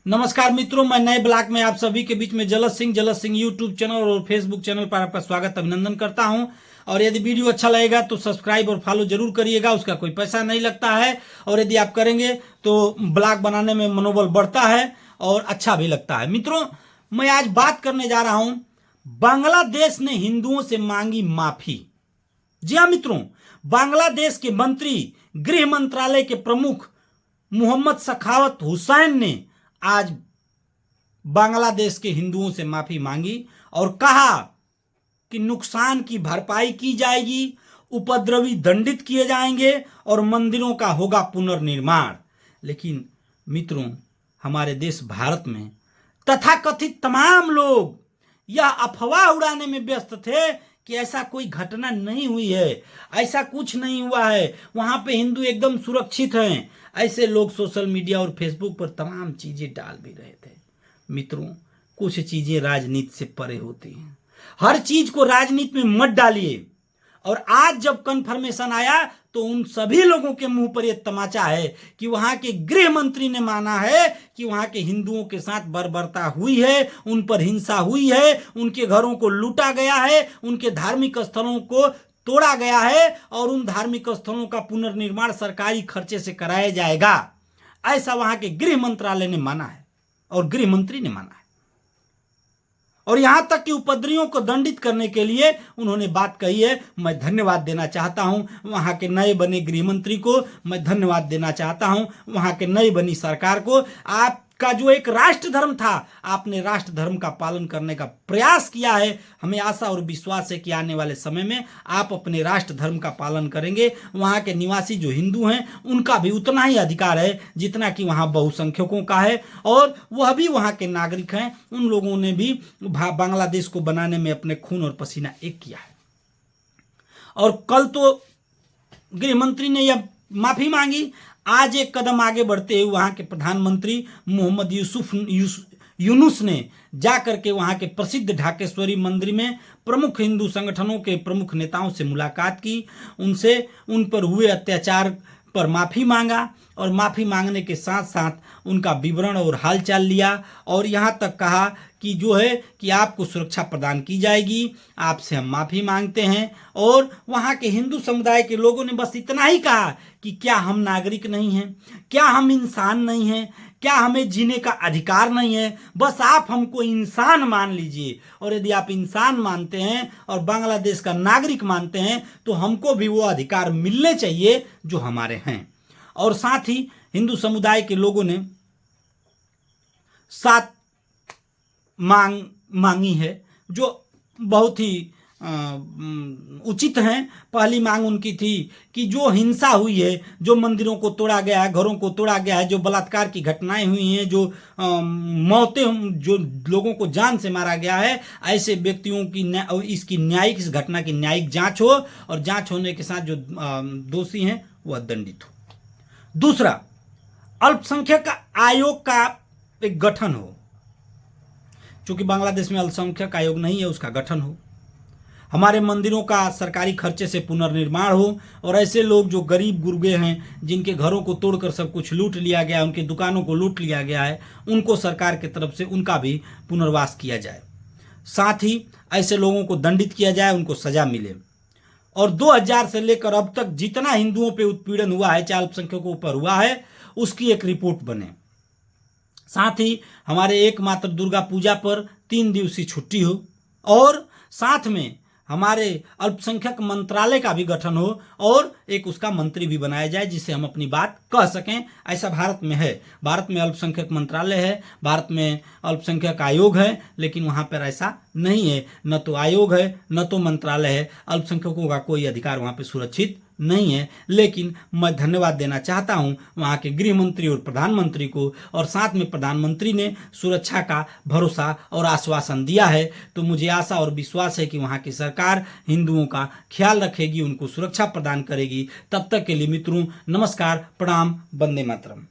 नमस्कार मित्रों, मैं नए ब्लॉग में आप सभी के बीच में जलस सिंह यूट्यूब चैनल और फेसबुक चैनल पर आपका स्वागत अभिनंदन करता हूं। और यदि वीडियो अच्छा लगेगा तो सब्सक्राइब और फॉलो जरूर करिएगा, उसका कोई पैसा नहीं लगता है। और यदि आप करेंगे तो ब्लॉग बनाने में मनोबल बढ़ता है और अच्छा भी लगता है। मित्रों, मैं आज बात करने जा रहा हूं, बांग्लादेश ने हिंदुओं से मांगी माफी। जी हाँ मित्रों, बांग्लादेश के मंत्री, गृह मंत्रालय के प्रमुख मोहम्मद सखावत हुसैन ने आज बांग्लादेश के हिंदुओं से माफी मांगी और कहा कि नुकसान की भरपाई की जाएगी, उपद्रवी दंडित किए जाएंगे और मंदिरों का होगा पुनर्निर्माण। लेकिन मित्रों, हमारे देश भारत में तथाकथित तमाम लोग यह अफवाह उड़ाने में व्यस्त थे कि ऐसा कोई घटना नहीं हुई है, ऐसा कुछ नहीं हुआ है, वहां पे हिंदू एकदम सुरक्षित हैं। ऐसे लोग सोशल मीडिया और फेसबुक पर तमाम चीजें डाल भी रहे थे। मित्रों, कुछ चीजें राजनीति से परे होती हैं, हर चीज को राजनीति में मत डालिए। और आज जब कन्फर्मेशन आया तो उन सभी लोगों के मुंह पर यह तमाचा है कि वहां के गृह मंत्री ने माना है कि वहां के हिंदुओं के साथ बर्बरता हुई है, उन पर हिंसा हुई है, उनके घरों को लूटा गया है, उनके धार्मिक स्थलों को तोड़ा गया है और उन धार्मिक स्थलों का पुनर्निर्माण सरकारी खर्चे से कराया जाएगा। ऐसा वहां के गृह मंत्रालय ने माना है और गृह मंत्री ने माना है। और यहां तक कि उपद्रवियों को दंडित करने के लिए उन्होंने बात कही है। मैं धन्यवाद देना चाहता हूं वहां के नए बने गृह मंत्री को, मैं धन्यवाद देना चाहता हूं वहां के नई बनी सरकार को। आपका जो एक राष्ट्र धर्म था, आपने राष्ट्र धर्म का पालन करने का प्रयास किया है। हमें आशा और विश्वास है कि आने वाले समय में आप अपने राष्ट्र धर्म का पालन करेंगे। वहां के निवासी जो हिंदू हैं उनका भी उतना ही अधिकार है जितना कि वहां बहुसंख्यकों का है, और वह भी वहां के नागरिक हैं। उन लोगों ने भी बांग्लादेश को बनाने में अपने खून और पसीना एक किया है। और कल तो गृह मंत्री ने यह माफी मांगी। आज एक कदम आगे बढ़ते हुए वहां के प्रधानमंत्री मोहम्मद यूनुस ने जाकर के वहां के प्रसिद्ध ढाकेश्वरी मंदिर में प्रमुख हिंदू संगठनों के प्रमुख नेताओं से मुलाकात की, उनसे उन पर हुए अत्याचार पर माफी मांगा और माफी मांगने के साथ साथ उनका विवरण और हालचाल लिया। और यहाँ तक कहा कि जो है कि आपको सुरक्षा प्रदान की जाएगी, आपसे हम माफी मांगते हैं। और वहाँ के हिंदू समुदाय के लोगों ने बस इतना ही कहा कि क्या हम नागरिक नहीं हैं, क्या हम इंसान नहीं हैं, क्या हमें जीने का अधिकार नहीं है, बस आप हमको इंसान मान लीजिए। और यदि आप इंसान मानते हैं और बांग्लादेश का नागरिक मानते हैं तो हमको भी वो अधिकार मिलने चाहिए जो हमारे हैं। और साथ ही हिंदू समुदाय के लोगों ने 7 मांगी है जो बहुत ही उचित हैं। पहली मांग उनकी थी कि जो हिंसा हुई है, जो मंदिरों को तोड़ा गया है, घरों को तोड़ा गया है, जो बलात्कार की घटनाएं हुई हैं, जो मौतें, जो लोगों को जान से मारा गया है, ऐसे व्यक्तियों की इसकी न्यायिक, इस घटना की न्यायिक जांच हो और जांच होने के साथ जो दोषी हैं वह दंडित हो। दूसरा, अल्पसंख्यक आयोग का एक गठन हो। चूंकि बांग्लादेश में अल्पसंख्यक आयोग नहीं है, उसका गठन हो। हमारे मंदिरों का सरकारी खर्चे से पुनर्निर्माण हो और ऐसे लोग जो गरीब गुरबे हैं, जिनके घरों को तोड़कर सब कुछ लूट लिया गया है, उनकी दुकानों को लूट लिया गया है, उनको सरकार की तरफ से उनका भी पुनर्वास किया जाए। साथ ही ऐसे लोगों को दंडित किया जाए, उनको सजा मिले। और 2000 से लेकर अब तक जितना हिंदुओं पे उत्पीड़न हुआ है, चाहे अल्पसंख्यकों पर हुआ है, उसकी एक रिपोर्ट बने। साथ ही हमारे एकमात्र दुर्गा पूजा पर 3 दिवसीय छुट्टी हो और साथ में हमारे अल्पसंख्यक मंत्रालय का भी गठन हो और एक उसका मंत्री भी बनाया जाए जिससे हम अपनी बात कह सकें। ऐसा भारत में है। भारत में अल्पसंख्यक मंत्रालय है, भारत में अल्पसंख्यक आयोग है, लेकिन वहां पर ऐसा नहीं है। न तो आयोग है, न तो मंत्रालय है। अल्पसंख्यकों का कोई अधिकार वहां पर सुरक्षित नहीं है। लेकिन मैं धन्यवाद देना चाहता हूं वहां के गृह मंत्री और प्रधानमंत्री को, और साथ में प्रधानमंत्री ने सुरक्षा का भरोसा और आश्वासन दिया है। तो मुझे आशा और विश्वास है कि वहां की सरकार हिंदुओं का ख्याल रखेगी, उनको सुरक्षा प्रदान करेगी। तब तक के लिए मित्रों, नमस्कार, प्रणाम, वंदे मातरम।